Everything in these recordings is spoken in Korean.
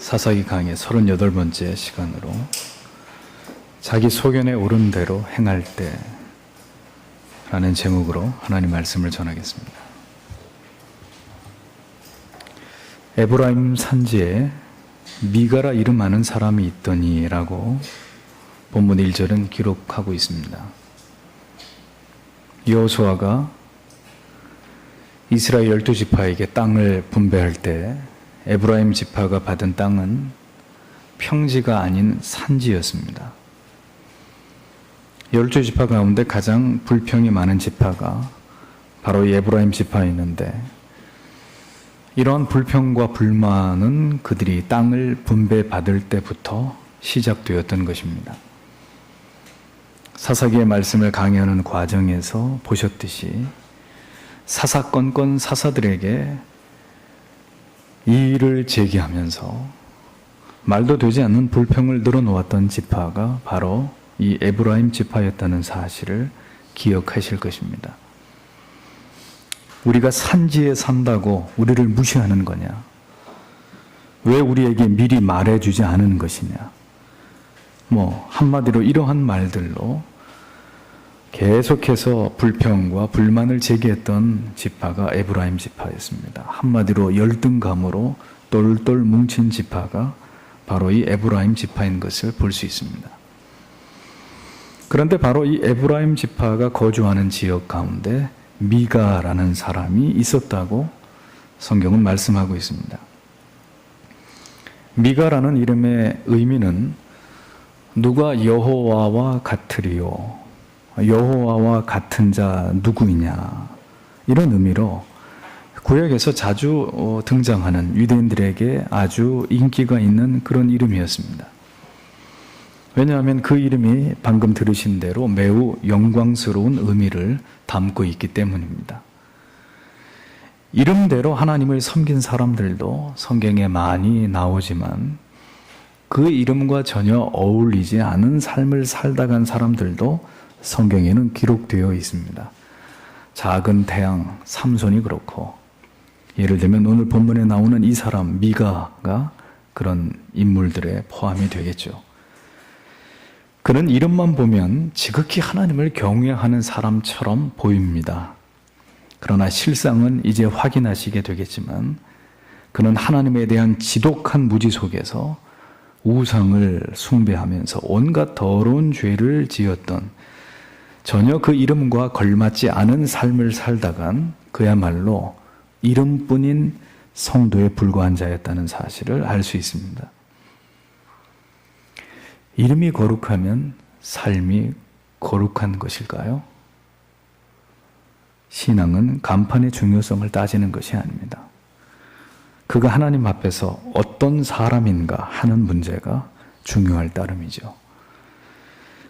사사기 강의 38번째 시간으로 자기 소견에 오른 대로 행할 때 라는 제목으로 하나님 말씀을 전하겠습니다. 에브라임 산지에 미가라 이름하는 사람이 있더니 라고 본문 1절은 기록하고 있습니다. 여호수아가 이스라엘 12지파에게 땅을 분배할 때 에브라임 지파가 받은 땅은 평지가 아닌 산지였습니다. 12지파 가운데 가장 불평이 많은 지파가 바로 이 에브라임 지파였는데, 이러한 불평과 불만은 그들이 땅을 분배받을 때부터 시작되었던 것입니다. 사사기의 말씀을 강의하는 과정에서 보셨듯이 사사건건 사사들에게 이의를 제기하면서 말도 되지 않는 불평을 늘어놓았던 지파가 바로 이 에브라임 지파였다는 사실을 기억하실 것입니다. 우리가 산지에 산다고 우리를 무시하는 거냐? 왜 우리에게 미리 말해주지 않은 것이냐? 한마디로 이러한 말들로 계속해서 불평과 불만을 제기했던 지파가 에브라임 지파였습니다. 한마디로 열등감으로 똘똘 뭉친 지파가 바로 이 에브라임 지파인 것을 볼 수 있습니다. 그런데 바로 이 에브라임 지파가 거주하는 지역 가운데 미가라는 사람이 있었다고 성경은 말씀하고 있습니다. 미가라는 이름의 의미는 누가 여호와와 같으리요, 여호와와 같은 자 누구이냐, 이런 의미로 구약에서 자주 등장하는 유대인들에게 아주 인기가 있는 그런 이름이었습니다. 왜냐하면 그 이름이 방금 들으신 대로 매우 영광스러운 의미를 담고 있기 때문입니다. 이름대로 하나님을 섬긴 사람들도 성경에 많이 나오지만 그 이름과 전혀 어울리지 않은 삶을 살다 간 사람들도 성경에는 기록되어 있습니다. 작은 태양 삼손이 그렇고, 예를 들면 오늘 본문에 나오는 이 사람 미가가 그런 인물들에 포함이 되겠죠. 그는 이름만 보면 지극히 하나님을 경외하는 사람처럼 보입니다. 그러나 실상은 이제 확인하시게 되겠지만 그는 하나님에 대한 지독한 무지 속에서 우상을 숭배하면서 온갖 더러운 죄를 지었던, 전혀 그 이름과 걸맞지 않은 삶을 살다간 그야말로 이름뿐인 성도에 불과한 자였다는 사실을 알 수 있습니다. 이름이 거룩하면 삶이 거룩한 것일까요? 신앙은 간판의 중요성을 따지는 것이 아닙니다. 그가 하나님 앞에서 어떤 사람인가 하는 문제가 중요할 따름이죠.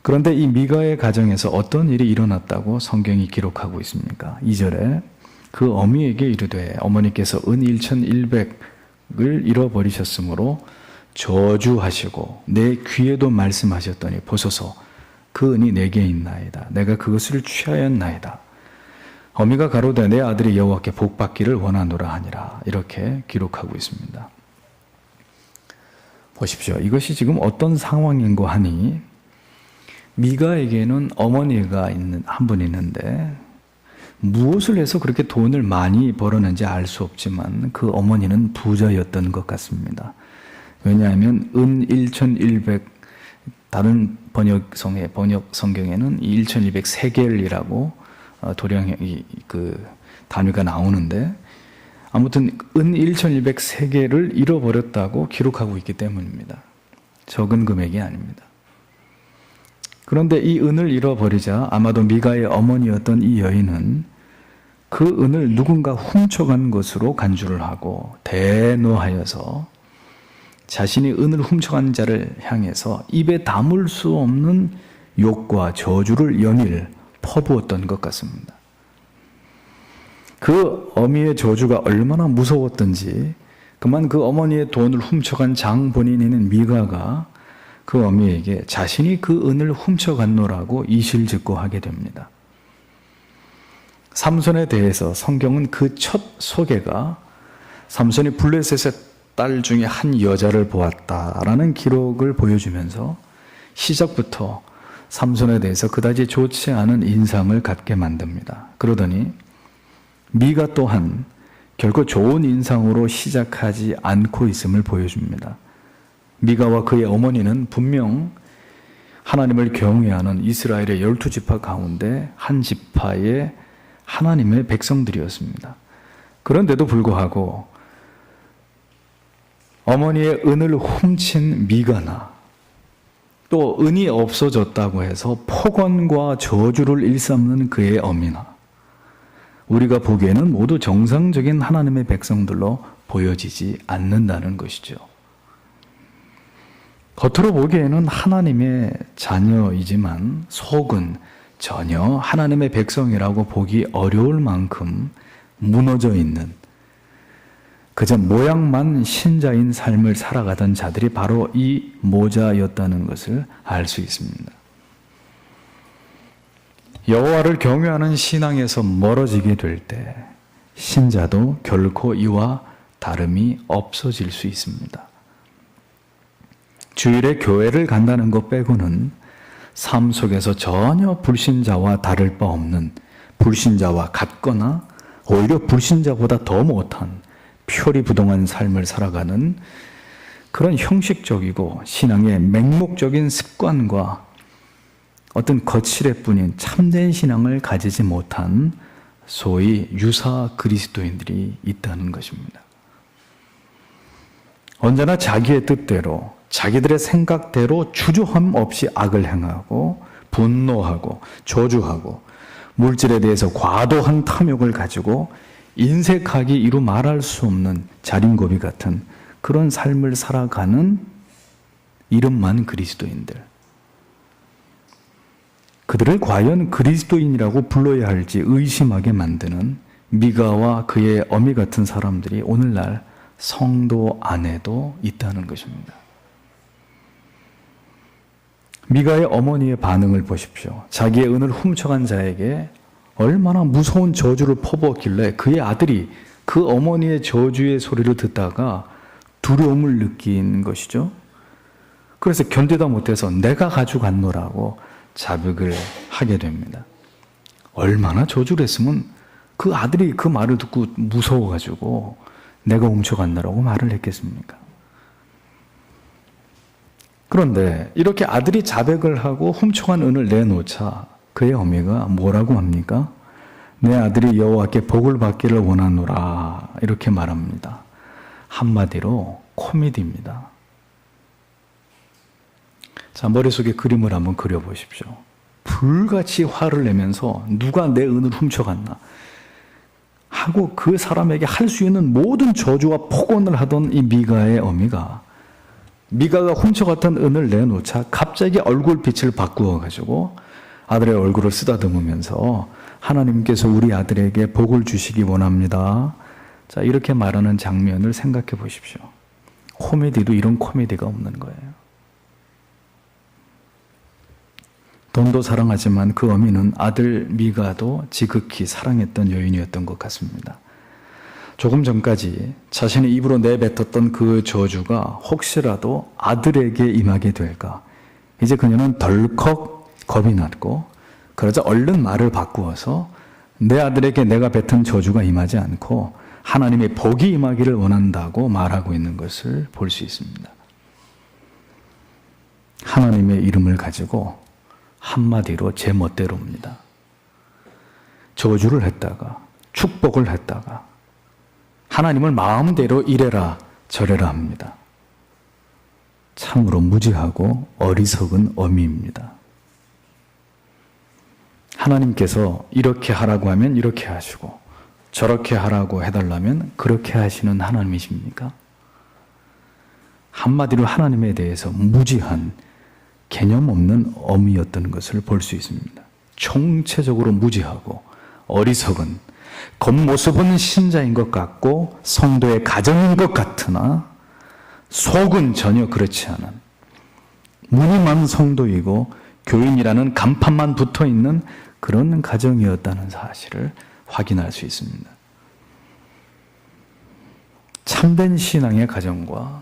그런데 이 미가의 가정에서 어떤 일이 일어났다고 성경이 기록하고 있습니까? 2절에 그 어미에게 이르되 어머니께서 은 1100을 잃어버리셨으므로 저주하시고 내 귀에도 말씀하셨더니 보소서 그 은이 내게 있나이다. 내가 그것을 취하였나이다. 어미가 가로되 내 아들이 여호와께 복받기를 원하노라 하니라. 이렇게 기록하고 있습니다. 보십시오. 이것이 지금 어떤 상황인고 하니, 미가에게는 어머니가 한 분 있는데 무엇을 해서 그렇게 돈을 많이 벌었는지 알 수 없지만 그 어머니는 부자였던 것 같습니다. 왜냐하면 은 1100, 다른 번역 성경에는 1100 세겔이라고 도량이 그 단위가 나오는데, 아무튼 은 1100 세겔을 잃어버렸다고 기록하고 있기 때문입니다. 적은 금액이 아닙니다. 그런데 이 은을 잃어버리자 아마도 미가의 어머니였던 이 여인은 그 은을 누군가 훔쳐간 것으로 간주를 하고 대노하여서 자신이 은을 훔쳐간 자를 향해서 입에 담을 수 없는 욕과 저주를 연일 퍼부었던 것 같습니다. 그 어미의 저주가 얼마나 무서웠던지, 그만 그 어머니의 돈을 훔쳐간 장본인인 미가가 그 어미에게 자신이 그 은을 훔쳐갔노라고 이실직고 하게 됩니다. 삼손에 대해서 성경은 그 첫 소개가 삼손이 블레셋에 딸 중에 한 여자를 보았다라는 기록을 보여주면서 시작부터 삼손에 대해서 그다지 좋지 않은 인상을 갖게 만듭니다. 그러더니 미가 또한 결코 좋은 인상으로 시작하지 않고 있음을 보여줍니다. 미가와 그의 어머니는 분명 하나님을 경외하는 이스라엘의 12지파 가운데 한 지파의 하나님의 백성들이었습니다. 그런데도 불구하고 어머니의 은을 훔친 미가나 또 은이 없어졌다고 해서 폭언과 저주를 일삼는 그의 어미나 우리가 보기에는 모두 정상적인 하나님의 백성들로 보여지지 않는다는 것이죠. 겉으로 보기에는 하나님의 자녀이지만 속은 전혀 하나님의 백성이라고 보기 어려울 만큼 무너져 있는 그저 모양만 신자인 삶을 살아가던 자들이 바로 이 모자였다는 것을 알 수 있습니다. 여호와를 경외하는 신앙에서 멀어지게 될 때 신자도 결코 이와 다름이 없어질 수 있습니다. 주일에 교회를 간다는 것 빼고는 삶 속에서 전혀 불신자와 다를 바 없는 불신자와 같거나 오히려 불신자보다 더 못한 표리부동한 삶을 살아가는 그런 형식적이고 신앙의 맹목적인 습관과 어떤 거칠애뿐인 참된 신앙을 가지지 못한 소위 유사 그리스도인들이 있다는 것입니다. 언제나 자기의 뜻대로 자기들의 생각대로 주저함 없이 악을 행하고 분노하고 저주하고 물질에 대해서 과도한 탐욕을 가지고 인색하기 이루 말할 수 없는 자린고비 같은 그런 삶을 살아가는 이름만 그리스도인들. 그들을 과연 그리스도인이라고 불러야 할지 의심하게 만드는 미가와 그의 어미 같은 사람들이 오늘날 성도 안에도 있다는 것입니다. 미가의 어머니의 반응을 보십시오. 자기의 은을 훔쳐간 자에게 얼마나 무서운 저주를 퍼부었길래 그의 아들이 그 어머니의 저주의 소리를 듣다가 두려움을 느낀 것이죠. 그래서 견디다 못해서 내가 가져갔노라고 자백을 하게 됩니다. 얼마나 저주를 했으면 그 아들이 그 말을 듣고 무서워가지고 내가 훔쳐갔노라고 말을 했겠습니까? 그런데 이렇게 아들이 자백을 하고 훔쳐간 은을 내놓자 그의 어미가 뭐라고 합니까? 내 아들이 여호와께 복을 받기를 원하노라 이렇게 말합니다. 한마디로 코미디입니다. 자, 머릿속에 그림을 한번 그려보십시오. 불같이 화를 내면서 누가 내 은을 훔쳐갔나 하고 그 사람에게 할 수 있는 모든 저주와 폭언을 하던 이 미가의 어미가 미가가 훔쳐갔던 은을 내놓자 갑자기 얼굴빛을 바꾸어가지고 아들의 얼굴을 쓰다듬으면서 하나님께서 우리 아들에게 복을 주시기 원합니다. 자, 이렇게 말하는 장면을 생각해 보십시오. 코미디도 이런 코미디가 없는 거예요. 돈도 사랑하지만 그 어미는 아들 미가도 지극히 사랑했던 여인이었던 것 같습니다. 조금 전까지 자신의 입으로 내뱉었던 그 저주가 혹시라도 아들에게 임하게 될까? 이제 그녀는 덜컥 겁이 났고 그러자 얼른 말을 바꾸어서 내 아들에게 내가 뱉은 저주가 임하지 않고 하나님의 복이 임하기를 원한다고 말하고 있는 것을 볼 수 있습니다. 하나님의 이름을 가지고 한마디로 제 멋대로입니다. 저주를 했다가 축복을 했다가 하나님을 마음대로 이래라 저래라 합니다. 참으로 무지하고 어리석은 어미입니다. 하나님께서 이렇게 하라고 하면 이렇게 하시고 저렇게 하라고 해달라면 그렇게 하시는 하나님이십니까? 한마디로 하나님에 대해서 무지한 개념 없는 어미였던 것을 볼 수 있습니다. 총체적으로 무지하고 어리석은 겉모습은 신자인 것 같고 성도의 가정인 것 같으나 속은 전혀 그렇지 않은 무늬만 성도이고 교인이라는 간판만 붙어있는 그런 가정이었다는 사실을 확인할 수 있습니다. 참된 신앙의 가정과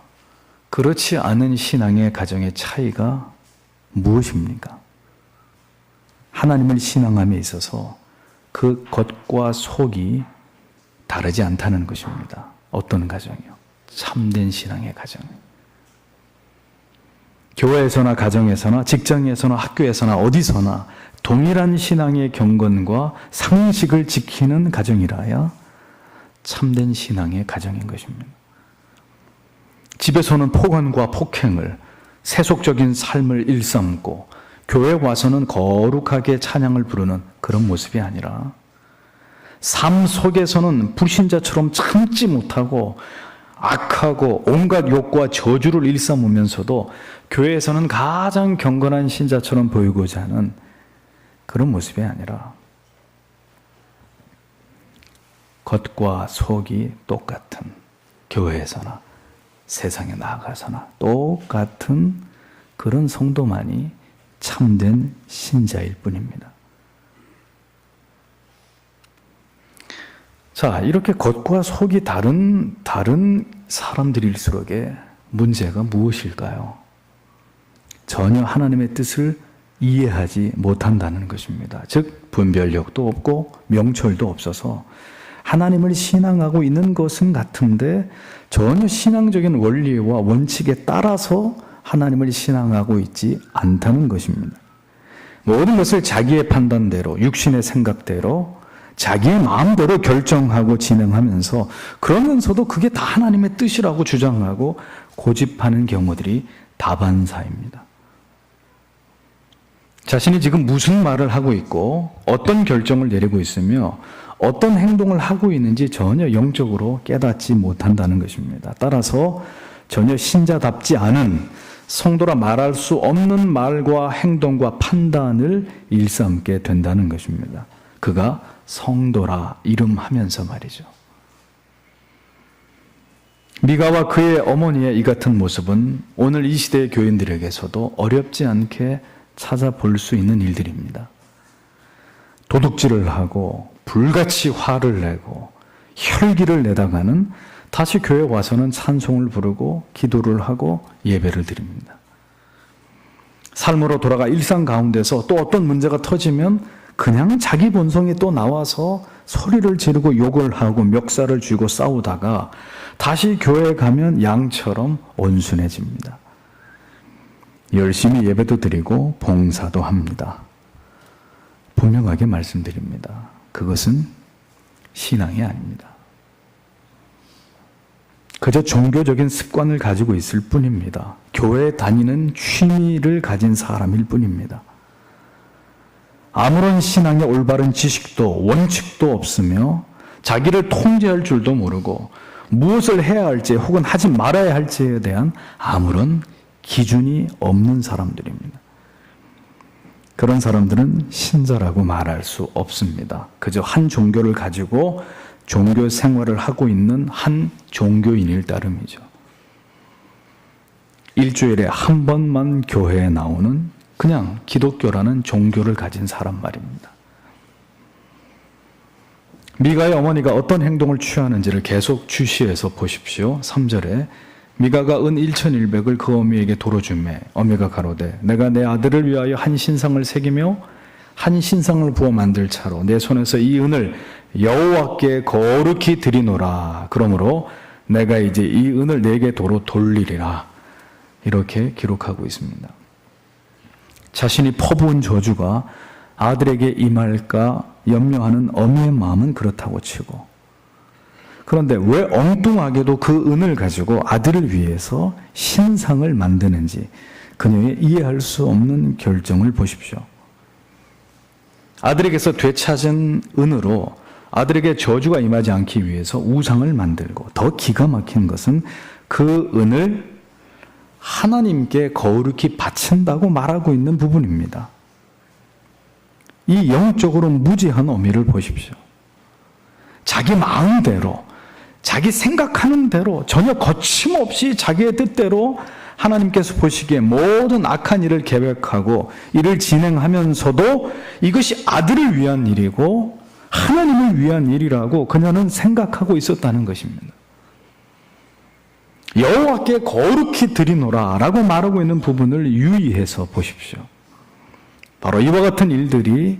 그렇지 않은 신앙의 가정의 차이가 무엇입니까? 하나님을 신앙함에 있어서 그 겉과 속이 다르지 않다는 것입니다. 어떤 가정이요? 참된 신앙의 가정. 교회에서나 가정에서나 직장에서나 학교에서나 어디서나 동일한 신앙의 경건과 상식을 지키는 가정이라야 참된 신앙의 가정인 것입니다. 집에서는 폭언과 폭행을, 세속적인 삶을 일삼고 교회에 와서는 거룩하게 찬양을 부르는 그런 모습이 아니라 삶 속에서는 불신자처럼 참지 못하고 악하고 온갖 욕과 저주를 일삼으면서도 교회에서는 가장 경건한 신자처럼 보이고자 하는 그런 모습이 아니라 겉과 속이 똑같은, 교회에서나 세상에 나아가서나 똑같은 그런 성도만이 참된 신자일 뿐입니다. 자, 이렇게 겉과 속이 다른 사람들일수록의 문제가 무엇일까요? 전혀 하나님의 뜻을 이해하지 못한다는 것입니다. 즉, 분별력도 없고 명철도 없어서 하나님을 신앙하고 있는 것은 같은데 전혀 신앙적인 원리와 원칙에 따라서 하나님을 신앙하고 있지 않다는 것입니다. 모든 것을 자기의 판단대로, 육신의 생각대로, 자기의 마음대로 결정하고 진행하면서 그러면서도 그게 다 하나님의 뜻이라고 주장하고 고집하는 경우들이 다반사입니다. 자신이 지금 무슨 말을 하고 있고 어떤 결정을 내리고 있으며 어떤 행동을 하고 있는지 전혀 영적으로 깨닫지 못한다는 것입니다. 따라서 전혀 신자답지 않은, 성도라 말할 수 없는 말과 행동과 판단을 일삼게 된다는 것입니다. 그가 성도라 이름하면서 말이죠. 미가와 그의 어머니의 이 같은 모습은 오늘 이 시대의 교인들에게서도 어렵지 않게 찾아볼 수 있는 일들입니다. 도둑질을 하고 불같이 화를 내고 혈기를 내다가는 다시 교회에 와서는 찬송을 부르고 기도를 하고 예배를 드립니다. 삶으로 돌아가 일상 가운데서 또 어떤 문제가 터지면 그냥 자기 본성이 또 나와서 소리를 지르고 욕을 하고 멱살을 쥐고 싸우다가 다시 교회에 가면 양처럼 온순해집니다. 열심히 예배도 드리고 봉사도 합니다. 분명하게 말씀드립니다. 그것은 신앙이 아닙니다. 그저 종교적인 습관을 가지고 있을 뿐입니다. 교회에 다니는 취미를 가진 사람일 뿐입니다. 아무런 신앙의 올바른 지식도 원칙도 없으며 자기를 통제할 줄도 모르고 무엇을 해야 할지 혹은 하지 말아야 할지에 대한 아무런 기준이 없는 사람들입니다. 그런 사람들은 신자라고 말할 수 없습니다. 그저 한 종교를 가지고 종교 생활을 하고 있는 한 종교인일 따름이죠. 일주일에 한 번만 교회에 나오는 그냥 기독교라는 종교를 가진 사람 말입니다. 미가의 어머니가 어떤 행동을 취하는지를 계속 주시해서 보십시오. 3절에 미가가 은 1,100을 그 어미에게 도로 주매 어미가 가로되 내가 내 아들을 위하여 한 신상을 새기며 한 신상을 부어 만들 차로 내 손에서 이 은을 여호와께 거룩히 드리노라. 그러므로 내가 이제 이 은을 내게 도로 돌리리라. 이렇게 기록하고 있습니다. 자신이 퍼부은 저주가 아들에게 임할까 염려하는 어미의 마음은 그렇다고 치고, 그런데 왜 엉뚱하게도 그 은을 가지고 아들을 위해서 신상을 만드는지 그녀의 이해할 수 없는 결정을 보십시오. 아들에게서 되찾은 은으로 아들에게 저주가 임하지 않기 위해서 우상을 만들고, 더 기가 막힌 것은 그 은을 하나님께 거룩히 바친다고 말하고 있는 부분입니다. 이 영적으로 무지한 어미를 보십시오. 자기 마음대로, 자기 생각하는 대로, 전혀 거침없이 자기의 뜻대로 하나님께서 보시기에 모든 악한 일을 계획하고 일을 진행하면서도 이것이 아들을 위한 일이고 하나님을 위한 일이라고 그녀는 생각하고 있었다는 것입니다. 여호와께 거룩히 드리노라 라고 말하고 있는 부분을 유의해서 보십시오. 바로 이와 같은 일들이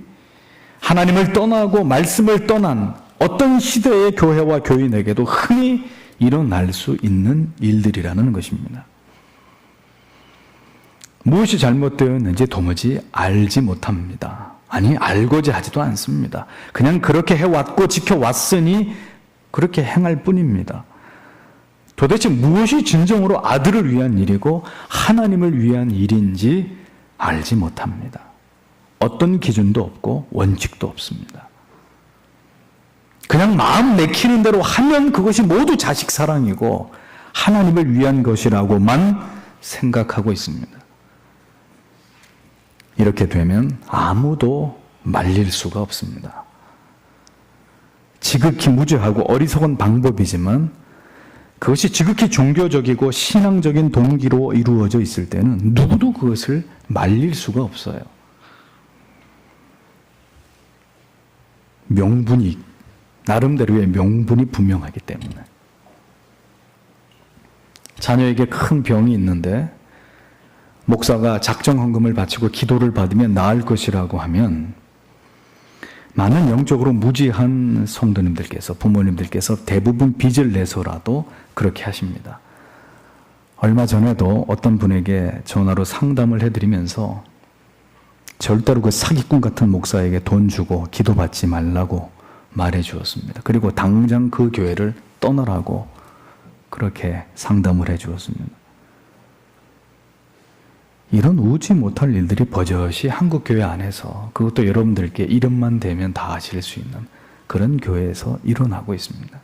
하나님을 떠나고 말씀을 떠난 어떤 시대의 교회와 교인에게도 흔히 일어날 수 있는 일들이라는 것입니다. 무엇이 잘못되었는지 도무지 알지 못합니다. 아니, 알고자 하지도 않습니다. 그냥 그렇게 해왔고 지켜왔으니 그렇게 행할 뿐입니다. 도대체 무엇이 진정으로 아들을 위한 일이고 하나님을 위한 일인지 알지 못합니다. 어떤 기준도 없고 원칙도 없습니다. 그냥 마음 내키는 대로 하면 그것이 모두 자식 사랑이고 하나님을 위한 것이라고만 생각하고 있습니다. 이렇게 되면 아무도 말릴 수가 없습니다. 지극히 무죄하고 어리석은 방법이지만 그것이 지극히 종교적이고 신앙적인 동기로 이루어져 있을 때는 누구도 그것을 말릴 수가 없어요. 명분이, 나름대로의 명분이 분명하기 때문에. 자녀에게 큰 병이 있는데 목사가 작정헌금을 바치고 기도를 받으면 나을 것이라고 하면 많은 영적으로 무지한 성도님들께서, 부모님들께서 대부분 빚을 내서라도 그렇게 하십니다. 얼마 전에도 어떤 분에게 전화로 상담을 해드리면서 절대로 그 사기꾼 같은 목사에게 돈 주고 기도받지 말라고 말해 주었습니다. 그리고 당장 그 교회를 떠나라고 그렇게 상담을 해 주었습니다. 이런 우지 못할 일들이 버젓이 한국교회 안에서, 그것도 여러분들께 이름만 대면 다 아실 수 있는 그런 교회에서 일어나고 있습니다.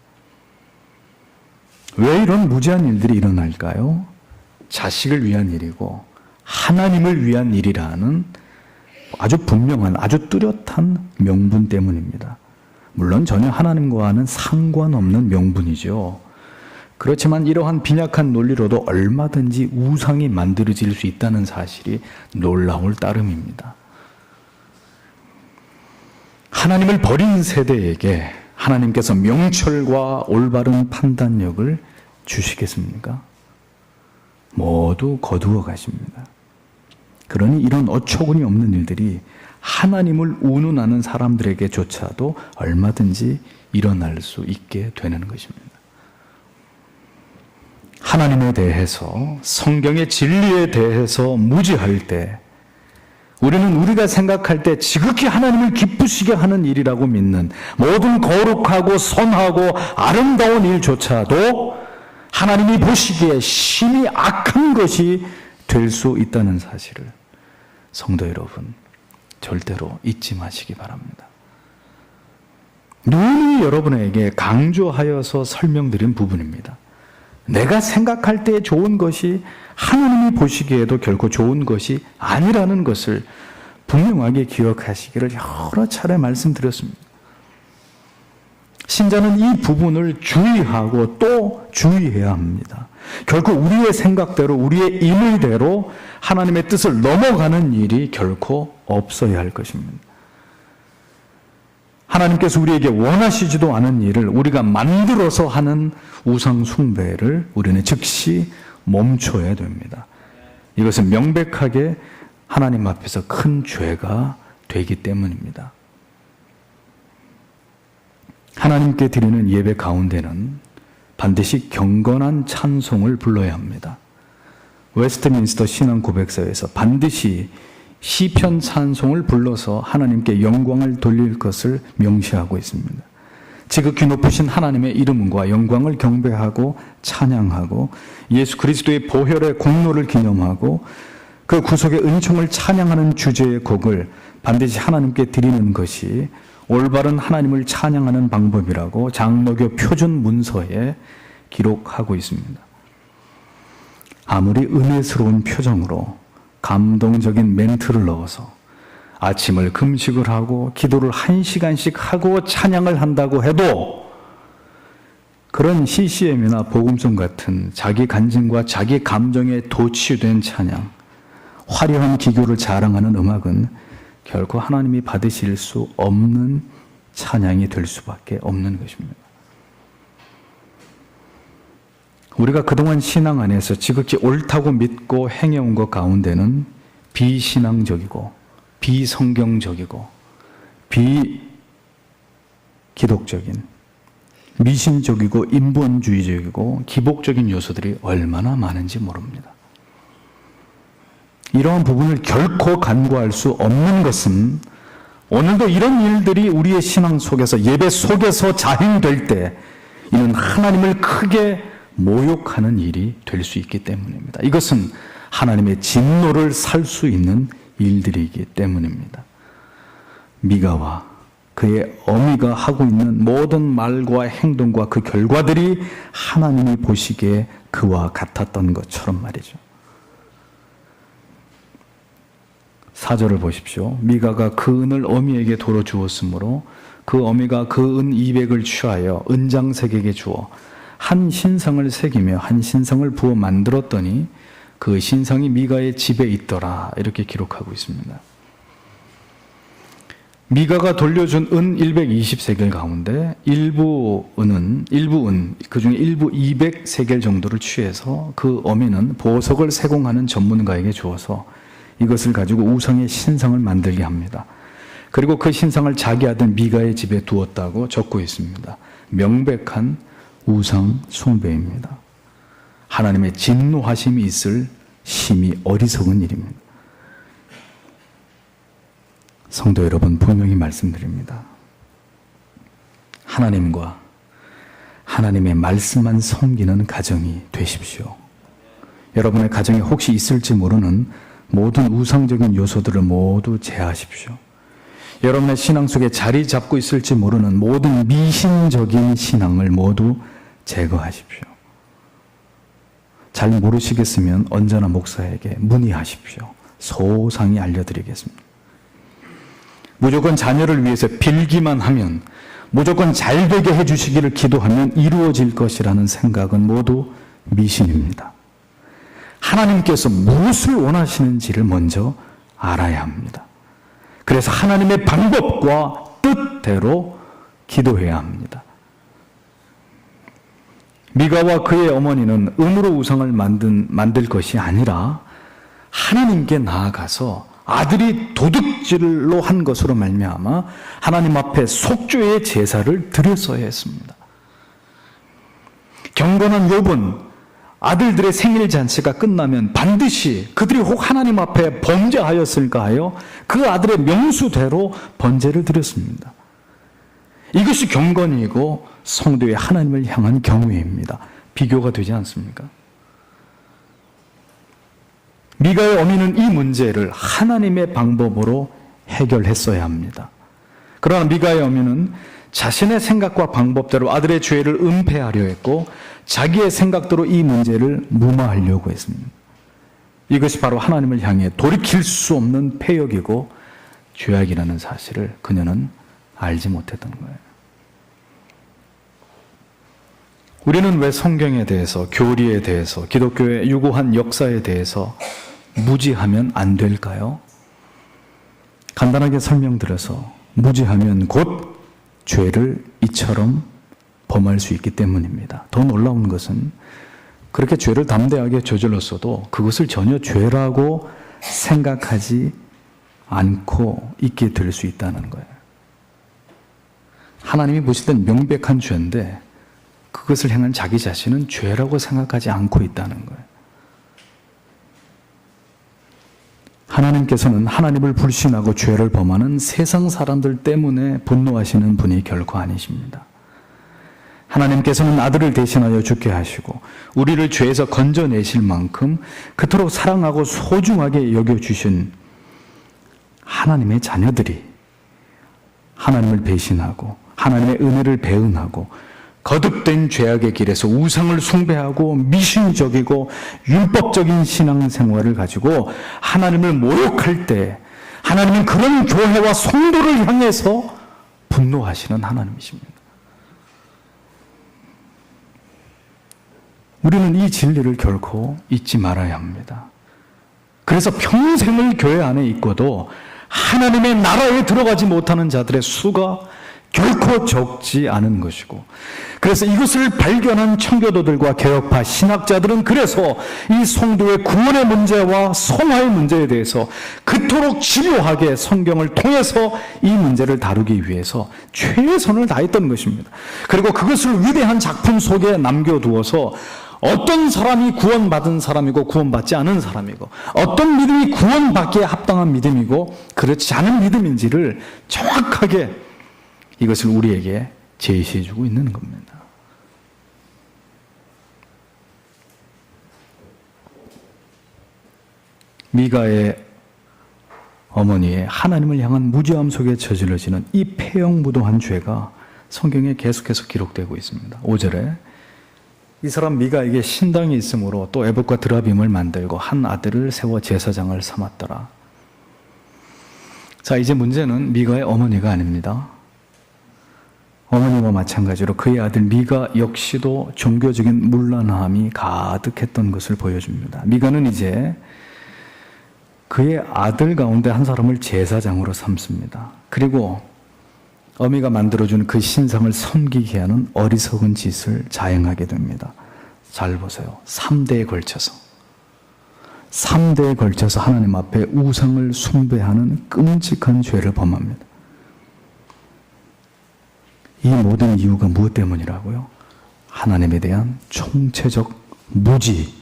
왜 이런 무지한 일들이 일어날까요? 자식을 위한 일이고 하나님을 위한 일이라는 아주 분명한, 아주 뚜렷한 명분 때문입니다. 물론 전혀 하나님과는 상관없는 명분이죠. 그렇지만 이러한 빈약한 논리로도 얼마든지 우상이 만들어질 수 있다는 사실이 놀라울 따름입니다. 하나님을 버린 세대에게 하나님께서 명철과 올바른 판단력을 주시겠습니까? 모두 거두어 가십니다. 그러니 이런 어처구니 없는 일들이 하나님을 운운하는 사람들에게조차도 얼마든지 일어날 수 있게 되는 것입니다. 하나님에 대해서, 성경의 진리에 대해서 무지할 때, 우리는 우리가 생각할 때 지극히 하나님을 기쁘시게 하는 일이라고 믿는 모든 거룩하고 선하고 아름다운 일조차도 하나님이 보시기에 심히 악한 것이 될 수 있다는 사실을 성도 여러분 절대로 잊지 마시기 바랍니다. 늘 여러분에게 강조하여서 설명드린 부분입니다. 내가 생각할 때 좋은 것이 하나님이 보시기에도 결코 좋은 것이 아니라는 것을 분명하게 기억하시기를 여러 차례 말씀드렸습니다. 신자는 이 부분을 주의하고 또 주의해야 합니다. 결코 우리의 생각대로, 우리의 임의대로 하나님의 뜻을 넘어가는 일이 결코 없어야 할 것입니다. 하나님께서 우리에게 원하시지도 않은 일을 우리가 만들어서 하는 우상 숭배를 우리는 즉시 멈춰야 됩니다. 이것은 명백하게 하나님 앞에서 큰 죄가 되기 때문입니다. 하나님께 드리는 예배 가운데는 반드시 경건한 찬송을 불러야 합니다. 웨스트민스터 신앙 고백서에서 반드시 시편 찬송을 불러서 하나님께 영광을 돌릴 것을 명시하고 있습니다. 지극히 높으신 하나님의 이름과 영광을 경배하고 찬양하고 예수 그리스도의 보혈의 공로를 기념하고 그 구속의 은총을 찬양하는 주제의 곡을 반드시 하나님께 드리는 것이 올바른 하나님을 찬양하는 방법이라고 장로교 표준 문서에 기록하고 있습니다. 아무리 은혜스러운 표정으로 감동적인 멘트를 넣어서 아침을 금식을 하고 기도를 1시간씩 하고 찬양을 한다고 해도 그런 CCM이나 복음송 같은 자기 간증과 자기 감정에 도취된 찬양, 화려한 기교를 자랑하는 음악은 결코 하나님이 받으실 수 없는 찬양이 될 수밖에 없는 것입니다. 우리가 그동안 신앙 안에서 지극히 옳다고 믿고 행해온 것 가운데는 비신앙적이고 비성경적이고 비기독적인 미신적이고 인본주의적이고 기복적인 요소들이 얼마나 많은지 모릅니다. 이러한 부분을 결코 간과할 수 없는 것은 오늘도 이런 일들이 우리의 신앙 속에서 예배 속에서 자행될 때 이는 하나님을 크게 모욕하는 일이 될 수 있기 때문입니다. 이것은 하나님의 진노를 살 수 있는 일들이기 때문입니다. 미가와 그의 어미가 하고 있는 모든 말과 행동과 그 결과들이 하나님이 보시기에 그와 같았던 것처럼 말이죠. 4절을 보십시오. 미가가 그 은을 어미에게 도로 주었으므로 그 어미가 그 은 200을 취하여 은장색에게 주어 한 신상을 새기며 한 신상을 부어 만들었더니 그 신상이 미가의 집에 있더라. 이렇게 기록하고 있습니다. 미가가 돌려준 은 120세겔 가운데 일부 은, 그 중에 일부 200세겔 정도를 취해서 그 어미는 보석을 세공하는 전문가에게 주어서 이것을 가지고 우상의 신상을 만들게 합니다. 그리고 그 신상을 자기 아들 미가의 집에 두었다고 적고 있습니다. 명백한 우상 숭배입니다. 하나님의 진노하심이 있을 심히 어리석은 일입니다. 성도 여러분, 분명히 말씀드립니다. 하나님과 하나님의 말씀만 섬기는 가정이 되십시오. 여러분의 가정에 혹시 있을지 모르는 모든 우상적인 요소들을 모두 제하십시오. 여러분의 신앙 속에 자리 잡고 있을지 모르는 모든 미신적인 신앙을 모두 제거하십시오. 잘 모르시겠으면 언제나 목사에게 문의하십시오. 소상히 알려드리겠습니다. 무조건 자녀를 위해서 빌기만 하면, 무조건 잘 되게 해주시기를 기도하면 이루어질 것이라는 생각은 모두 미신입니다. 하나님께서 무엇을 원하시는지를 먼저 알아야 합니다. 그래서 하나님의 방법과 뜻대로 기도해야 합니다. 미가와 그의 어머니는 은으로 우상을 만들 것이 아니라 하나님께 나아가서 아들이 도둑질로 한 것으로 말미암아 하나님 앞에 속죄의 제사를 드렸어야 했습니다. 경건한 욥은 아들들의 생일 잔치가 끝나면 반드시 그들이 혹 하나님 앞에 범죄하였을까 하여 그 아들의 명수대로 번제를 드렸습니다. 이것이 경건이고 성도의 하나님을 향한 경외입니다. 비교가 되지 않습니까? 미가의 어미는 이 문제를 하나님의 방법으로 해결했어야 합니다. 그러나 미가의 어미는 자신의 생각과 방법대로 아들의 죄를 은폐하려 했고 자기의 생각대로 이 문제를 무마하려고 했습니다. 이것이 바로 하나님을 향해 돌이킬 수 없는 패역이고 죄악이라는 사실을 그녀는 알지 못했던 거예요. 우리는 왜 성경에 대해서, 교리에 대해서, 기독교의 유구한 역사에 대해서 무지하면 안 될까요? 간단하게 설명드려서 무지하면 곧 죄를 이처럼 범할 수 있기 때문입니다. 더 놀라운 것은 그렇게 죄를 담대하게 저질렀어도 그것을 전혀 죄라고 생각하지 않고 있게 될 수 있다는 거예요. 하나님이 보실 땐 명백한 죄인데 그것을 행한 자기 자신은 죄라고 생각하지 않고 있다는 거예요. 하나님께서는 하나님을 불신하고 죄를 범하는 세상 사람들 때문에 분노하시는 분이 결코 아니십니다. 하나님께서는 아들을 대신하여 죽게 하시고 우리를 죄에서 건져내실 만큼 그토록 사랑하고 소중하게 여겨주신 하나님의 자녀들이 하나님을 배신하고 하나님의 은혜를 배은하고 거듭된 죄악의 길에서 우상을 숭배하고 미신적이고 율법적인 신앙생활을 가지고 하나님을 모욕할 때 하나님은 그런 교회와 성도를 향해서 분노하시는 하나님이십니다. 우리는 이 진리를 결코 잊지 말아야 합니다. 그래서 평생을 교회 안에 있고도 하나님의 나라에 들어가지 못하는 자들의 수가 결코 적지 않은 것이고, 그래서 이것을 발견한 청교도들과 개혁파 신학자들은 그래서 이 성도의 구원의 문제와 성화의 문제에 대해서 그토록 집요하게 성경을 통해서 이 문제를 다루기 위해서 최선을 다했던 것입니다. 그리고 그것을 위대한 작품 속에 남겨두어서 어떤 사람이 구원받은 사람이고 구원받지 않은 사람이고, 어떤 믿음이 구원받기에 합당한 믿음이고 그렇지 않은 믿음인지를 정확하게 이것을 우리에게 제시해주고 있는 겁니다. 미가의 어머니의 하나님을 향한 무지함 속에 저질러지는 이 폐역무도한 죄가 성경에 계속해서 기록되고 있습니다. 5절에 이 사람 미가에게 신당이 있으므로 또 에봇과 드라빔을 만들고 한 아들을 세워 제사장을 삼았더라. 자, 이제 문제는 미가의 어머니가 아닙니다. 어머니와 마찬가지로 그의 아들 미가 역시도 종교적인 문란함이 가득했던 것을 보여줍니다. 미가는 이제 그의 아들 가운데 한 사람을 제사장으로 삼습니다. 그리고 어미가 만들어준 그 신상을 섬기게 하는 어리석은 짓을 자행하게 됩니다. 잘 보세요. 3대에 걸쳐서 하나님 앞에 우상을 숭배하는 끔찍한 죄를 범합니다. 이 모든 이유가 무엇 때문이라고요? 하나님에 대한 총체적 무지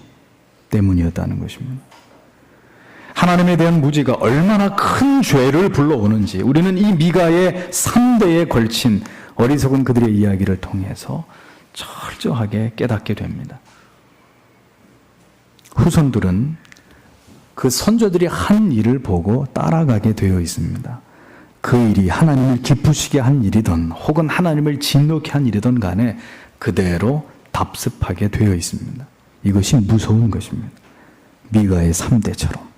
때문이었다는 것입니다. 하나님에 대한 무지가 얼마나 큰 죄를 불러오는지 우리는 이 미가의 3대에 걸친 어리석은 그들의 이야기를 통해서 철저하게 깨닫게 됩니다. 후손들은 그 선조들이 한 일을 보고 따라가게 되어 있습니다. 그 일이 하나님을 기쁘시게 한 일이든 혹은 하나님을 진노케 한 일이든 간에 그대로 답습하게 되어 있습니다. 이것이 무서운 것입니다. 미가의 3대처럼.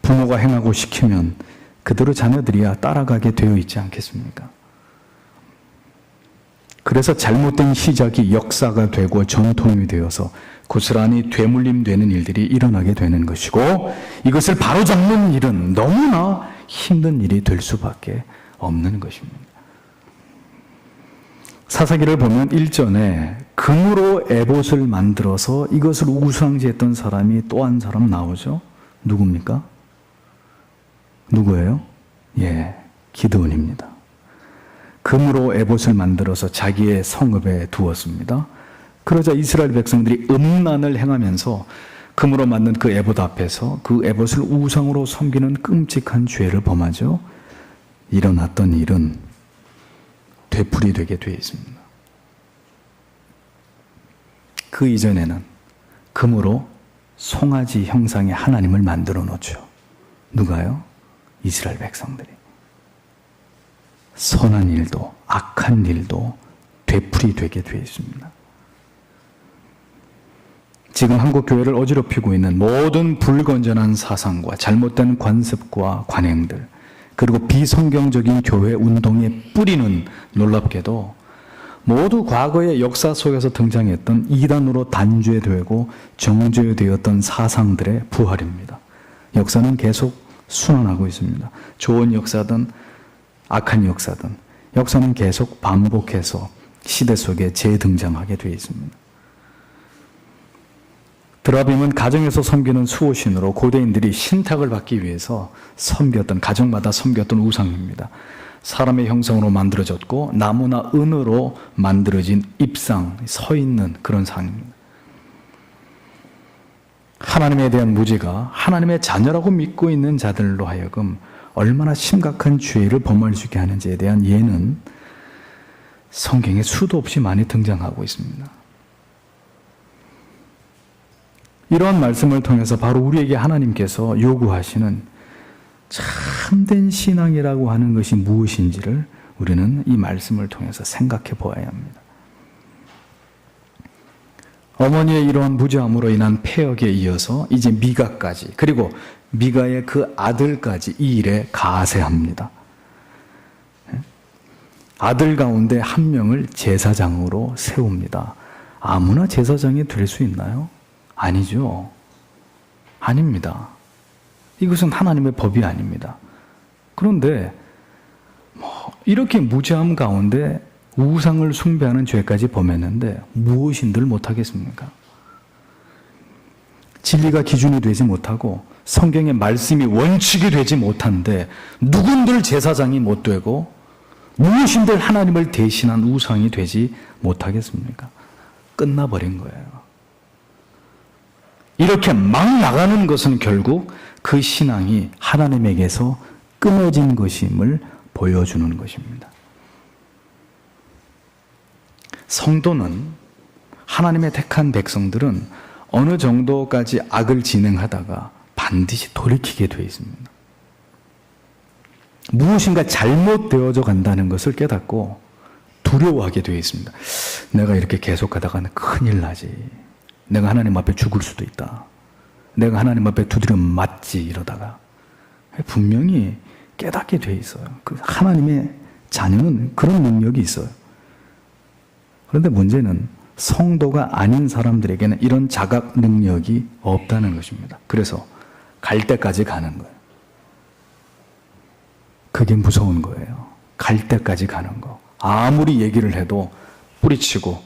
부모가 행하고 시키면 그대로 자녀들이야 따라가게 되어 있지 않겠습니까? 그래서 잘못된 시작이 역사가 되고 전통이 되어서 고스란히 되물림되는 일들이 일어나게 되는 것이고, 이것을 바로잡는 일은 너무나 힘든 일이 될 수밖에 없는 것입니다. 사사기를 보면 1전에 금으로 에봇을 만들어서 이것을 우상지했던 사람이 또 한 사람 나오죠. 누굽니까? 누구예요? 기드온입니다. 금으로 에봇을 만들어서 자기의 성읍에 두었습니다. 그러자 이스라엘 백성들이 음란을 행하면서 금으로 만든 그 에봇 앞에서 그 에봇을 우상으로 섬기는 끔찍한 죄를 범하죠. 일어났던 일은 되풀이되게 되어 있습니다. 그 이전에는 금으로 송아지 형상의 하나님을 만들어 놓죠. 누가요? 이스라엘 백성들이. 선한 일도 악한 일도 되풀이되게 되어 있습니다. 지금 한국 교회를 어지럽히고 있는 모든 불건전한 사상과 잘못된 관습과 관행들, 그리고 비성경적인 교회 운동의 뿌리는 놀랍게도 모두 과거의 역사 속에서 등장했던 이단으로 단죄되고 정죄되었던 사상들의 부활입니다. 역사는 계속 순환하고 있습니다. 좋은 역사든 악한 역사든 역사는 계속 반복해서 시대 속에 재등장하게 되어 있습니다. 드라빔은 가정에서 섬기는 수호신으로 고대인들이 신탁을 받기 위해서 섬겼던, 가정마다 섬겼던 우상입니다. 사람의 형상으로 만들어졌고 나무나 은으로 만들어진 입상, 서 있는 그런 상입니다. 하나님에 대한 무지가 하나님의 자녀라고 믿고 있는 자들로 하여금 얼마나 심각한 죄를 범할 수 있게 하는지에 대한 예는 성경에 수도 없이 많이 등장하고 있습니다. 이러한 말씀을 통해서 바로 우리에게 하나님께서 요구하시는 참된 신앙이라고 하는 것이 무엇인지를 우리는 이 말씀을 통해서 생각해 보아야 합니다. 어머니의 이러한 무지함으로 인한 폐역에 이어서 이제 미가까지, 그리고 미가의 그 아들까지 이 일에 가세합니다. 아들 가운데 한 명을 제사장으로 세웁니다. 아무나 제사장이 될 수 있나요? 아니죠. 아닙니다. 이것은 하나님의 법이 아닙니다. 그런데 이렇게 무지함 가운데 우상을 숭배하는 죄까지 범했는데 무엇인들 못하겠습니까? 진리가 기준이 되지 못하고 성경의 말씀이 원칙이 되지 못한데 누군들 제사장이 못 되고 무엇인들 하나님을 대신한 우상이 되지 못하겠습니까? 끝나버린 거예요. 이렇게 막 나가는 것은 결국 그 신앙이 하나님에게서 끊어진 것임을 보여주는 것입니다. 성도는, 하나님의 택한 백성들은 어느 정도까지 악을 진행하다가 반드시 돌이키게 되어 있습니다. 무엇인가 잘못되어져 간다는 것을 깨닫고 두려워하게 되어 있습니다. 내가 이렇게 계속 가다가는 큰일 나지. 내가 하나님 앞에 죽을 수도 있다. 내가 하나님 앞에 두드려 맞지 이러다가 분명히 깨닫게 되어 있어요. 그 하나님의 자녀는 그런 능력이 있어요. 그런데 문제는 성도가 아닌 사람들에게는 이런 자각 능력이 없다는 것입니다. 그래서 갈 때까지 가는 거예요. 그게 무서운 거예요. 갈 때까지 가는 거. 아무리 얘기를 해도 뿌리치고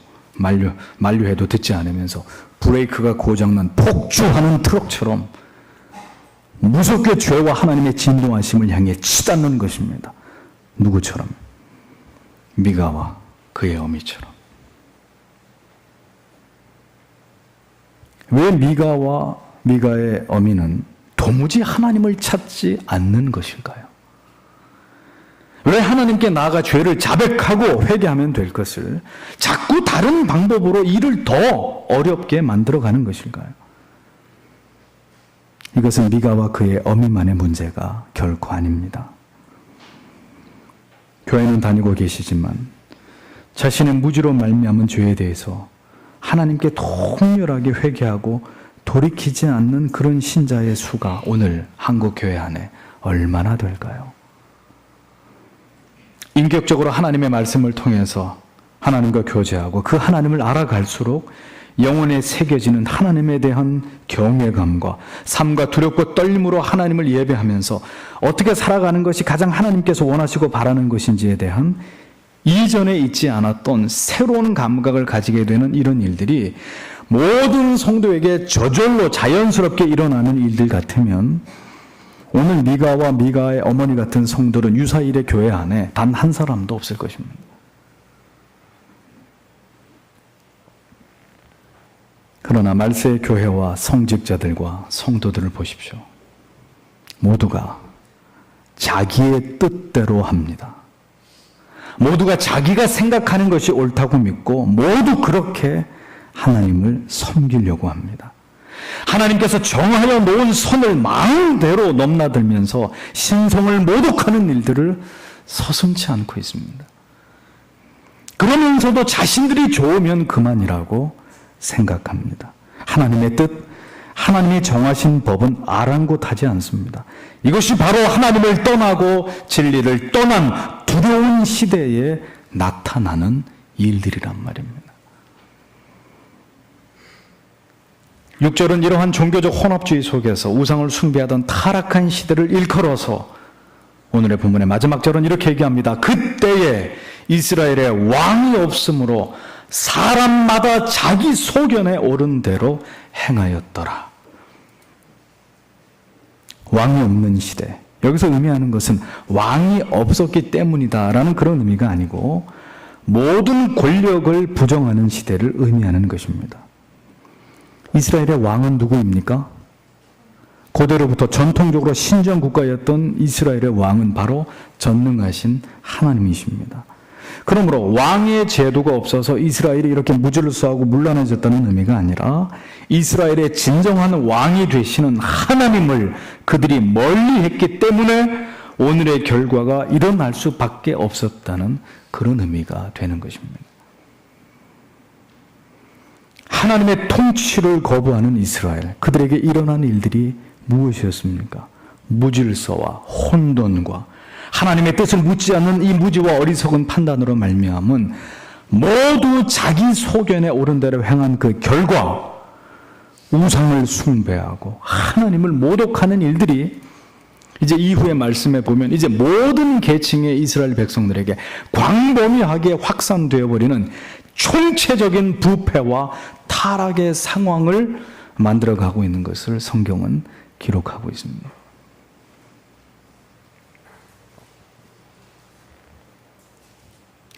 만류해도 듣지 않으면서 브레이크가 고장난 폭주하는 트럭처럼 무섭게 죄와 하나님의 진노하심을 향해 치닫는 것입니다. 누구처럼? 미가와 그의 어미처럼. 왜 미가와 미가의 어미는 도무지 하나님을 찾지 않는 것일까요? 왜 하나님께 나아가 죄를 자백하고 회개하면 될 것을 자꾸 다른 방법으로 일을 더 어렵게 만들어가는 것일까요? 이것은 미가와 그의 어미만의 문제가 결코 아닙니다. 교회는 다니고 계시지만 자신의 무지로 말미암은 죄에 대해서 하나님께 통렬하게 회개하고 돌이키지 않는 그런 신자의 수가 오늘 한국 교회 안에 얼마나 될까요? 인격적으로 하나님의 말씀을 통해서 하나님과 교제하고 그 하나님을 알아갈수록 영혼에 새겨지는 하나님에 대한 경외감과 삶과 두렵고 떨림으로 하나님을 예배하면서 어떻게 살아가는 것이 가장 하나님께서 원하시고 바라는 것인지에 대한 이전에 있지 않았던 새로운 감각을 가지게 되는 이런 일들이 모든 성도에게 저절로 자연스럽게 일어나는 일들 같으면 오늘 미가와 미가의 어머니 같은 성도는 유사일의 교회 안에 단 한 사람도 없을 것입니다. 그러나 말세의 교회와 성직자들과 성도들을 보십시오. 모두가 자기의 뜻대로 합니다. 모두가 자기가 생각하는 것이 옳다고 믿고 모두 그렇게 하나님을 섬기려고 합니다. 하나님께서 정하여 놓은 선을 마음대로 넘나들면서 신성을 모독하는 일들을 서슴지 않고 있습니다. 그러면서도 자신들이 좋으면 그만이라고 생각합니다. 하나님의 뜻, 하나님이 정하신 법은 아랑곳하지 않습니다. 이것이 바로 하나님을 떠나고 진리를 떠난 두려운 시대에 나타나는 일들이란 말입니다. 6절은 이러한 종교적 혼합주의 속에서 우상을 숭배하던 타락한 시대를 일컬어서 오늘의 본문의 마지막 절은 이렇게 얘기합니다. 그때에 이스라엘에 왕이 없으므로 사람마다 자기 소견에 옳은 대로 행하였더라. 왕이 없는 시대. 여기서 의미하는 것은 왕이 없었기 때문이다라는 그런 의미가 아니고 모든 권력을 부정하는 시대를 의미하는 것입니다. 이스라엘의 왕은 누구입니까? 고대로부터 전통적으로 신정 국가였던 이스라엘의 왕은 바로 전능하신 하나님이십니다. 그러므로 왕의 제도가 없어서 이스라엘이 이렇게 무질서하고 문란해졌다는 의미가 아니라 이스라엘의 진정한 왕이 되시는 하나님을 그들이 멀리했기 때문에 오늘의 결과가 일어날 수밖에 없었다는 그런 의미가 되는 것입니다. 하나님의 통치를 거부하는 이스라엘, 그들에게 일어난 일들이 무엇이었습니까? 무질서와 혼돈과 하나님의 뜻을 묻지 않는 이 무지와 어리석은 판단으로 말미암은 모두 자기 소견에 옳은 대로 행한 그 결과 우상을 숭배하고 하나님을 모독하는 일들이 이제 이후의 말씀에 보면 이제 모든 계층의 이스라엘 백성들에게 광범위하게 확산되어 버리는 총체적인 부패와 타락의 상황을 만들어가고 있는 것을 성경은 기록하고 있습니다.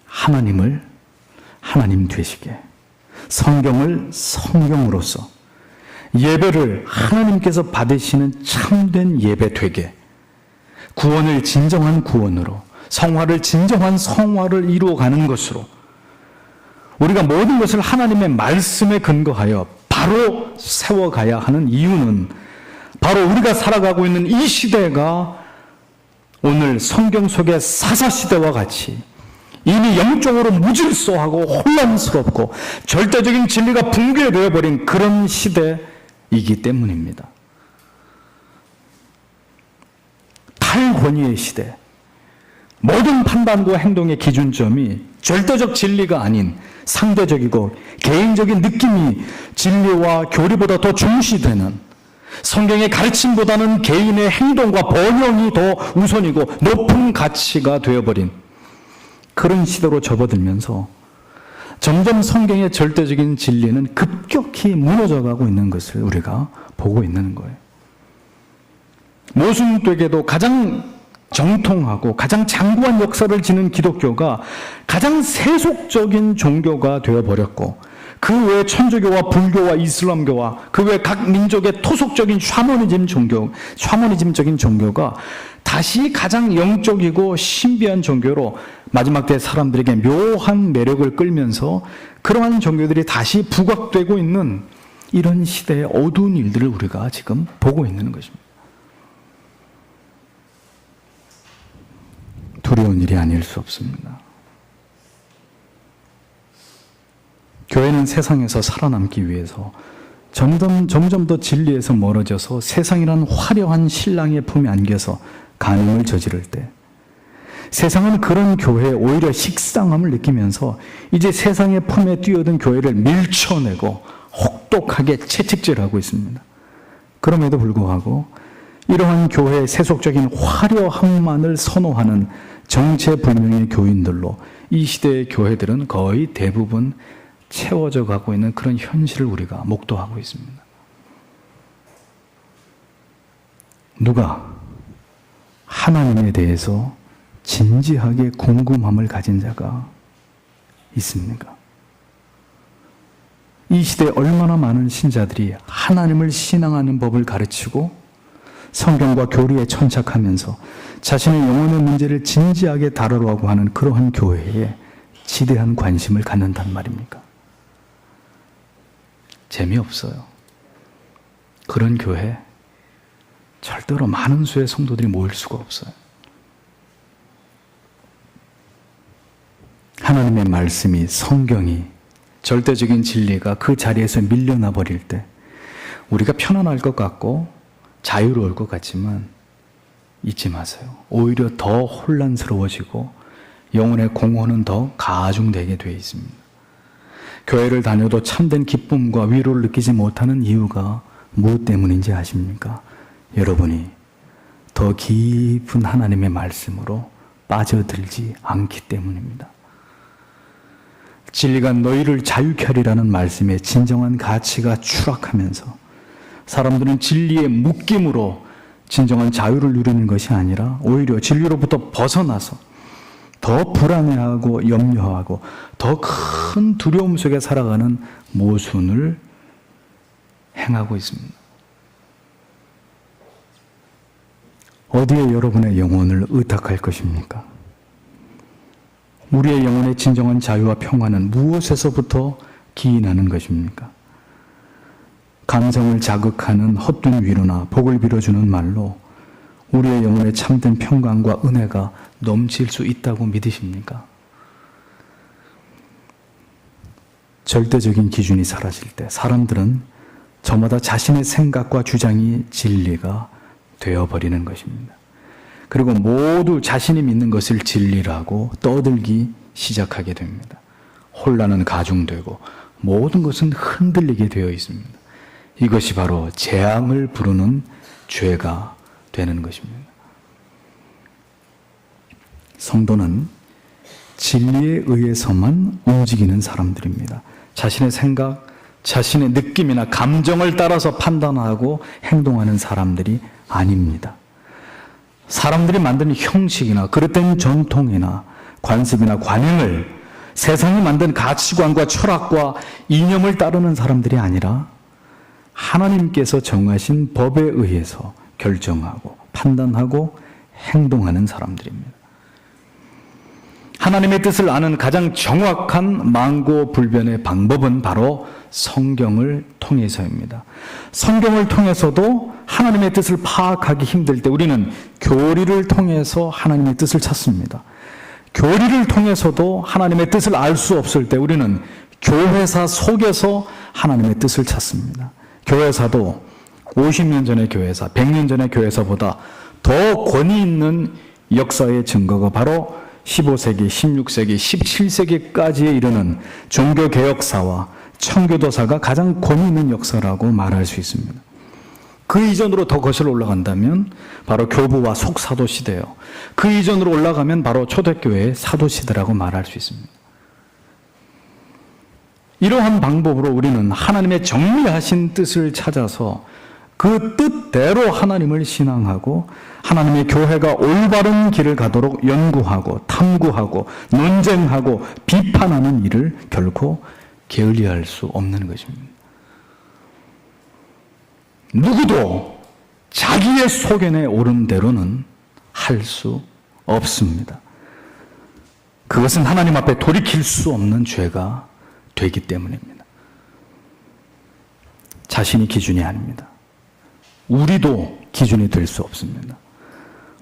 하나님을 하나님 되시게, 성경을 성경으로서, 예배를 하나님께서 받으시는 참된 예배 되게, 구원을 진정한 구원으로, 성화를 진정한 성화를 이루어가는 것으로, 우리가 모든 것을 하나님의 말씀에 근거하여 바로 세워가야 하는 이유는 바로 우리가 살아가고 있는 이 시대가 오늘 성경 속의 사사시대와 같이 이미 영적으로 무질서하고 혼란스럽고 절대적인 진리가 붕괴되어 버린 그런 시대이기 때문입니다. 탈권위의 시대, 모든 판단과 행동의 기준점이 절대적 진리가 아닌 상대적이고 개인적인 느낌이 진리와 교리보다 더 중시되는, 성경의 가르침보다는 개인의 행동과 번영이 더 우선이고 높은 가치가 되어버린 그런 시대로 접어들면서 점점 성경의 절대적인 진리는 급격히 무너져가고 있는 것을 우리가 보고 있는 거예요. 모순되게도 가장 정통하고 가장 장구한 역사를 지닌 기독교가 가장 세속적인 종교가 되어버렸고, 그 외 천주교와 불교와 이슬람교와 그 외 각 민족의 토속적인 샤머니즘적인 종교가 다시 가장 영적이고 신비한 종교로 마지막 때 사람들에게 묘한 매력을 끌면서 그러한 종교들이 다시 부각되고 있는 이런 시대의 어두운 일들을 우리가 지금 보고 있는 것입니다. 두려운 일이 아닐 수 없습니다. 교회는 세상에서 살아남기 위해서 점점 더 진리에서 멀어져서 세상이란 화려한 신랑의 품에 안겨서 간음을 저지를 때, 세상은 그런 교회에 오히려 식상함을 느끼면서 이제 세상의 품에 뛰어든 교회를 밀쳐내고 혹독하게 채찍질하고 있습니다. 그럼에도 불구하고 이러한 교회의 세속적인 화려함만을 선호하는 정체불명의 교인들로 이 시대의 교회들은 거의 대부분 채워져 가고 있는 그런 현실을 우리가 목도하고 있습니다. 누가 하나님에 대해서 진지하게 궁금함을 가진 자가 있습니까? 이 시대에 얼마나 많은 신자들이 하나님을 신앙하는 법을 가르치고 성경과 교리에 천착하면서 자신의 영혼의 문제를 진지하게 다루려고 하는 그러한 교회에 지대한 관심을 갖는단 말입니까? 재미없어요. 그런 교회 절대로 많은 수의 성도들이 모일 수가 없어요. 하나님의 말씀이, 성경이, 절대적인 진리가 그 자리에서 밀려나 버릴 때 우리가 편안할 것 같고 자유로울 것 같지만 잊지 마세요. 오히려 더 혼란스러워지고 영혼의 공허는 더 가중되게 되어 있습니다. 교회를 다녀도 참된 기쁨과 위로를 느끼지 못하는 이유가 무엇 때문인지 아십니까? 여러분이 더 깊은 하나님의 말씀으로 빠져들지 않기 때문입니다. 진리가 너희를 자유케 하리라는 말씀에 진정한 가치가 추락하면서 사람들은 진리의 묶임으로 진정한 자유를 누리는 것이 아니라 오히려 진리로부터 벗어나서 더 불안해하고 염려하고 더 큰 두려움 속에 살아가는 모순을 행하고 있습니다. 어디에 여러분의 영혼을 의탁할 것입니까? 우리의 영혼의 진정한 자유와 평화는 무엇에서부터 기인하는 것입니까? 감성을 자극하는 헛된 위로나 복을 빌어주는 말로 우리의 영혼의 참된 평강과 은혜가 넘칠 수 있다고 믿으십니까? 절대적인 기준이 사라질 때 사람들은 저마다 자신의 생각과 주장이 진리가 되어버리는 것입니다. 그리고 모두 자신이 믿는 것을 진리라고 떠들기 시작하게 됩니다. 혼란은 가중되고 모든 것은 흔들리게 되어 있습니다. 이것이 바로 재앙을 부르는 죄가 되는 것입니다. 성도는 진리에 의해서만 움직이는 사람들입니다. 자신의 생각, 자신의 느낌이나 감정을 따라서 판단하고 행동하는 사람들이 아닙니다. 사람들이 만든 형식이나 그릇된 전통이나 관습이나 관행을, 세상이 만든 가치관과 철학과 이념을 따르는 사람들이 아니라 하나님께서 정하신 법에 의해서 결정하고 판단하고 행동하는 사람들입니다. 하나님의 뜻을 아는 가장 정확한 망고불변의 방법은 바로 성경을 통해서입니다. 성경을 통해서도 하나님의 뜻을 파악하기 힘들 때 우리는 교리를 통해서 하나님의 뜻을 찾습니다. 교리를 통해서도 하나님의 뜻을 알 수 없을 때 우리는 교회사 속에서 하나님의 뜻을 찾습니다. 교회사도 50년 전의 교회사, 100년 전의 교회사보다 더 권위 있는 역사의 증거가 바로 15세기, 16세기, 17세기까지에 이르는 종교개혁사와 청교도사가 가장 권위 있는 역사라고 말할 수 있습니다. 그 이전으로 더 거슬러 올라간다면 바로 교부와 속사도 시대요. 그 이전으로 올라가면 바로 초대교회의 사도시대라고 말할 수 있습니다. 이러한 방법으로 우리는 하나님의 정리하신 뜻을 찾아서 그 뜻대로 하나님을 신앙하고 하나님의 교회가 올바른 길을 가도록 연구하고 탐구하고 논쟁하고 비판하는 일을 결코 게을리할 수 없는 것입니다. 누구도 자기의 소견에 오른 대로는 할 수 없습니다. 그것은 하나님 앞에 돌이킬 수 없는 죄가 되기 때문입니다. 자신이 기준이 아닙니다. 우리도 기준이 될 수 없습니다.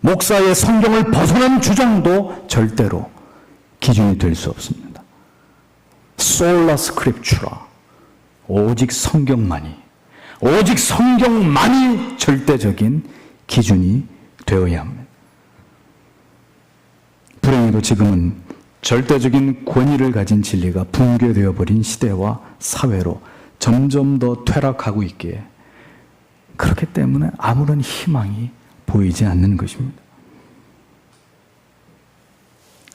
목사의 성경을 벗어난 주장도 절대로 기준이 될 수 없습니다. 솔라 스크립추라, 오직 성경만이 절대적인 기준이 되어야 합니다. 불행히도 지금은 절대적인 권위를 가진 진리가 붕괴되어 버린 시대와 사회로 점점 더 퇴락하고 있기에 그렇기 때문에 아무런 희망이 보이지 않는 것입니다.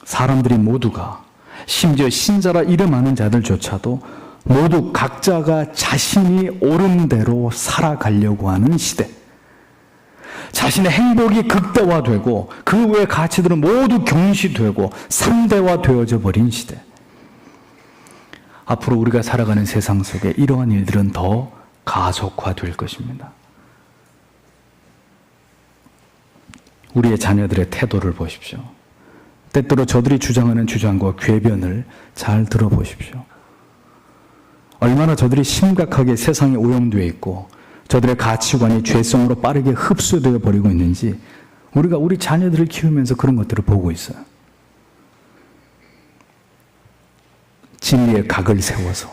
사람들이 모두가, 심지어 신자라 이름하는 자들조차도 모두 각자가 자신이 옳은 대로 살아가려고 하는 시대, 자신의 행복이 극대화되고 그 외의 가치들은 모두 경시되고 상대화되어져 버린 시대, 앞으로 우리가 살아가는 세상 속에 이러한 일들은 더 가속화될 것입니다. 우리의 자녀들의 태도를 보십시오. 때때로 저들이 주장하는 주장과 궤변을 잘 들어보십시오. 얼마나 저들이 심각하게 세상에 오염되어 있고 저들의 가치관이 죄성으로 빠르게 흡수되어 버리고 있는지 우리가 우리 자녀들을 키우면서 그런 것들을 보고 있어요. 진리의 각을 세워서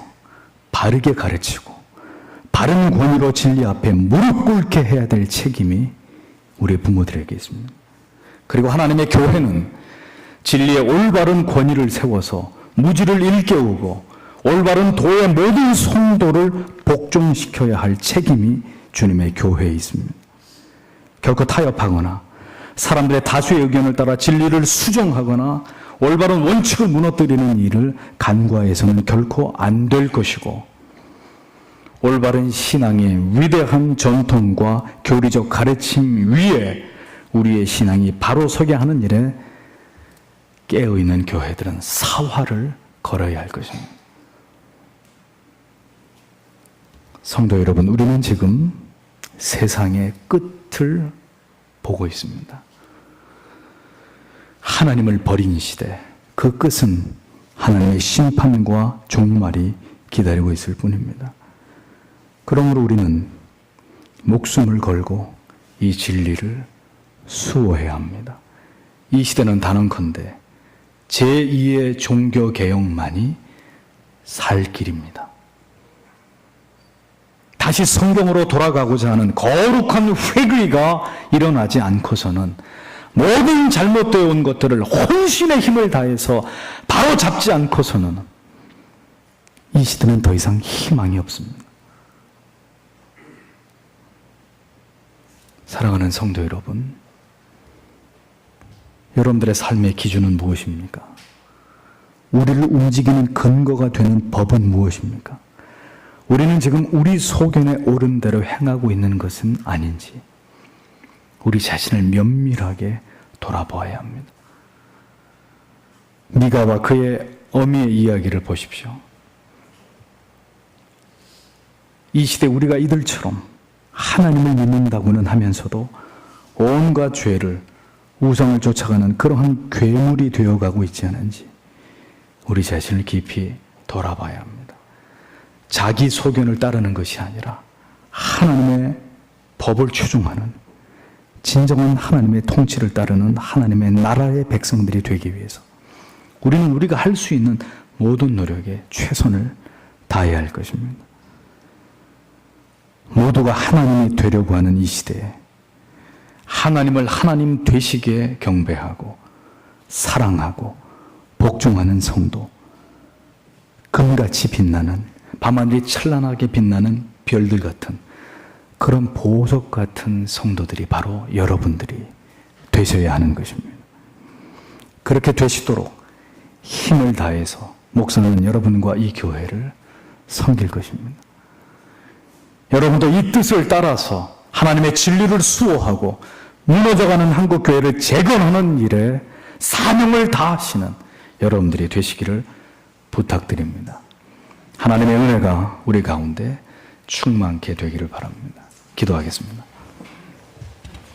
바르게 가르치고 바른 권위로 진리 앞에 무릎 꿇게 해야 될 책임이 우리 부모들에게 있습니다. 그리고 하나님의 교회는 진리의 올바른 권위를 세워서 무지를 일깨우고 올바른 도의 모든 성도를 복종시켜야 할 책임이 주님의 교회에 있습니다. 결코 타협하거나 사람들의 다수의 의견을 따라 진리를 수정하거나 올바른 원칙을 무너뜨리는 일을 간과해서는 결코 안 될 것이고, 올바른 신앙의 위대한 전통과 교리적 가르침 위에 우리의 신앙이 바로 서게 하는 일에 깨어있는 교회들은 사활을 걸어야 할 것입니다. 성도 여러분, 우리는 지금 세상의 끝을 보고 있습니다. 하나님을 버린 시대, 그 끝은 하나님의 심판과 종말이 기다리고 있을 뿐입니다. 그러므로 우리는 목숨을 걸고 이 진리를 수호해야 합니다. 이 시대는 단언컨대 제2의 종교개혁만이 살 길입니다. 다시 성경으로 돌아가고자 하는 거룩한 회귀가 일어나지 않고서는 모든 잘못되어 온 것들을 혼신의 힘을 다해서 바로 잡지 않고서는 이 시대는 더 이상 희망이 없습니다. 사랑하는 성도 여러분, 여러분들의 삶의 기준은 무엇입니까? 우리를 움직이는 근거가 되는 법은 무엇입니까? 우리는 지금 우리 소견에 옳은 대로 행하고 있는 것은 아닌지 우리 자신을 면밀하게 돌아보아야 합니다. 미가와 그의 어미의 이야기를 보십시오. 이 시대 우리가 이들처럼 하나님을 믿는다고는 하면서도 온갖 죄를 우상을 쫓아가는 그러한 괴물이 되어가고 있지 않은지 우리 자신을 깊이 돌아봐야 합니다. 자기 소견을 따르는 것이 아니라 하나님의 법을 추종하는 진정한 하나님의 통치를 따르는 하나님의 나라의 백성들이 되기 위해서 우리는 우리가 할 수 있는 모든 노력에 최선을 다해야 할 것입니다. 모두가 하나님이 되려고 하는 이 시대에 하나님을 하나님 되시기에 경배하고 사랑하고 복종하는 성도, 금같이 빛나는 밤하늘이 찬란하게 빛나는 별들 같은 그런 보석 같은 성도들이 바로 여러분들이 되셔야 하는 것입니다. 그렇게 되시도록 힘을 다해서 목사는 여러분과 이 교회를 섬길 것입니다. 여러분도 이 뜻을 따라서 하나님의 진리를 수호하고 무너져가는 한국교회를 재건하는 일에 사명을 다하시는 여러분들이 되시기를 부탁드립니다. 하나님의 은혜가 우리 가운데 충만케 되기를 바랍니다. 기도하겠습니다.